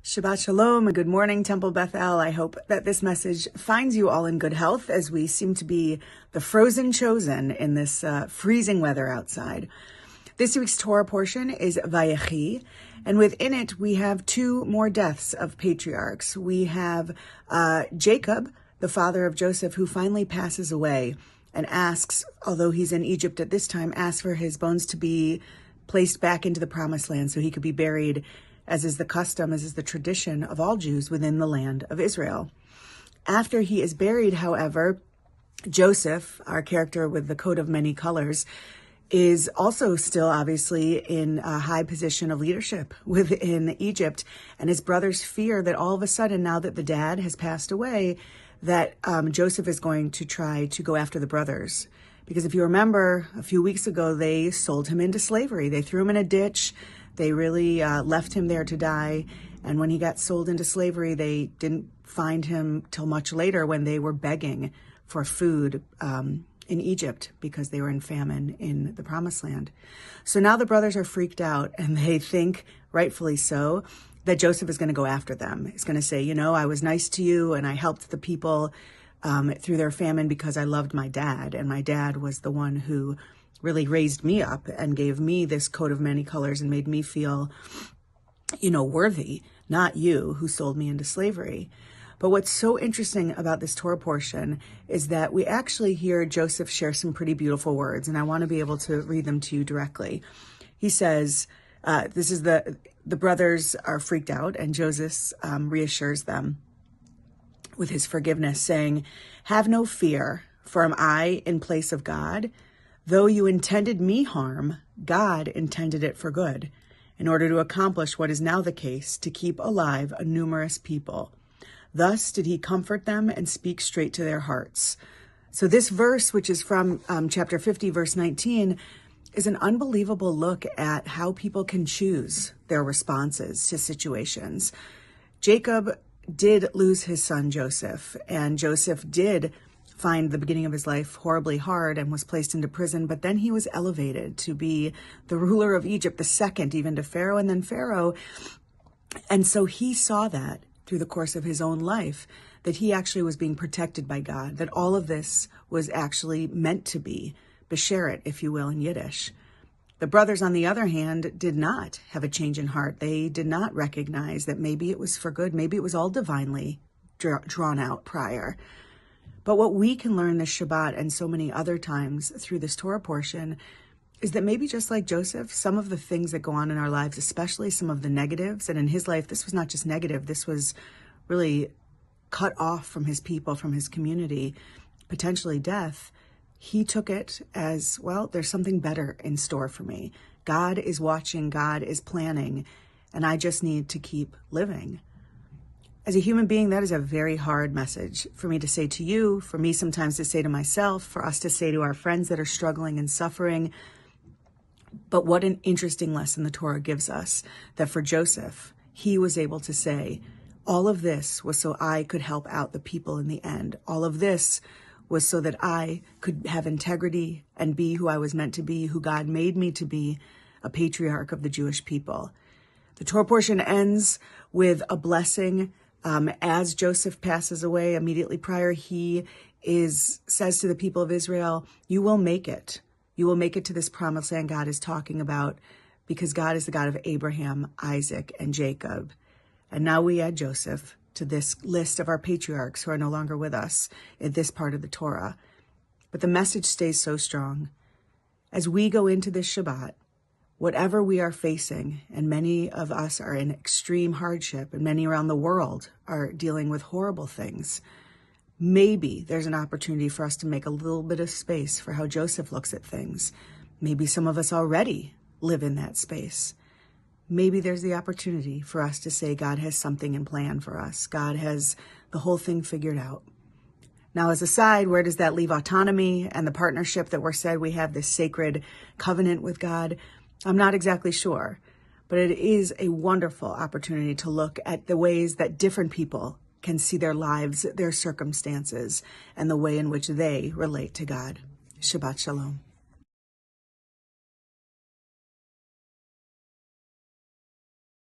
Shabbat Shalom and good morning, Temple Beth-El. I hope that this message finds you all in good health as we seem to be the frozen chosen in this freezing weather outside. This week's Torah portion is Vayechi, and within it we have two more deaths of patriarchs. We have Jacob, the father of Joseph, who finally passes away and asks, although he's in Egypt at this time, asks for his bones to be placed back into the promised land so he could be buried, as is the custom, as is the tradition of all Jews within the land of Israel. After he is buried, however, Joseph, our character with the coat of many colors, is also still obviously in a high position of leadership within Egypt. And his brothers fear that all of a sudden, now that the dad has passed away, that Joseph is going to try to go after the brothers. Because if you remember, a few weeks ago, they sold him into slavery. They threw him in a ditch. They really left him there to die. And when he got sold into slavery, they didn't find him till much later when they were begging for food in Egypt because they were in famine in the Promised Land. So now the brothers are freaked out, and they think, rightfully so, that Joseph is going to go after them. He's going to say, you know, I was nice to you and I helped the people through their famine because I loved my dad. And my dad was the one who really raised me up and gave me this coat of many colors and made me feel, worthy, not you who sold me into slavery. But what's so interesting about this Torah portion is that we actually hear Joseph share some pretty beautiful words, and I want to be able to read them to you directly. He says, the brothers are freaked out, and Joseph reassures them with his forgiveness, saying, "Have no fear, for am I in place of God? Though you intended me harm, God intended it for good, in order to accomplish what is now the case, to keep alive a numerous people. Thus did he comfort them and speak straight to their hearts." So this verse, which is from chapter 50, verse 19, is an unbelievable look at how people can choose their responses to situations. Jacob did lose his son Joseph, and Joseph did find the beginning of his life horribly hard and was placed into prison, but then he was elevated to be the ruler of Egypt, the second even to Pharaoh and then Pharaoh. And so he saw that through the course of his own life, that he actually was being protected by God, that all of this was actually meant to be, besheret, if you will, in Yiddish. The brothers, on the other hand, did not have a change in heart. They did not recognize that maybe it was for good, maybe it was all divinely drawn out prior. But what we can learn this Shabbat and so many other times through this Torah portion is that maybe just like Joseph, some of the things that go on in our lives, especially some of the negatives, and in his life, this was not just negative, this was really cut off from his people, from his community, potentially death. He took it as, well, there's something better in store for me. God is watching, God is planning, and I just need to keep living. As a human being, that is a very hard message for me to say to you, for me sometimes to say to myself, for us to say to our friends that are struggling and suffering. But what an interesting lesson the Torah gives us, that for Joseph, he was able to say, all of this was so I could help out the people in the end. All of this was so that I could have integrity and be who I was meant to be, who God made me to be, a patriarch of the Jewish people. The Torah portion ends with a blessing. As Joseph passes away, immediately prior, he says to the people of Israel, you will make it. You will make it to this promised land God is talking about, because God is the God of Abraham, Isaac, and Jacob. And now we add Joseph to this list of our patriarchs who are no longer with us in this part of the Torah. But the message stays so strong. As we go into this Shabbat, whatever we are facing, and many of us are in extreme hardship, and many around the world are dealing with horrible things, maybe there's an opportunity for us to make a little bit of space for how Joseph looks at things. Maybe some of us already live in that space. Maybe there's the opportunity for us to say God has something in plan for us. God has the whole thing figured out. Now, as a side, where does that leave autonomy and the partnership that we're said we have this sacred covenant with God? I'm not exactly sure, but it is a wonderful opportunity to look at the ways that different people can see their lives, their circumstances, and the way in which they relate to God. Shabbat Shalom.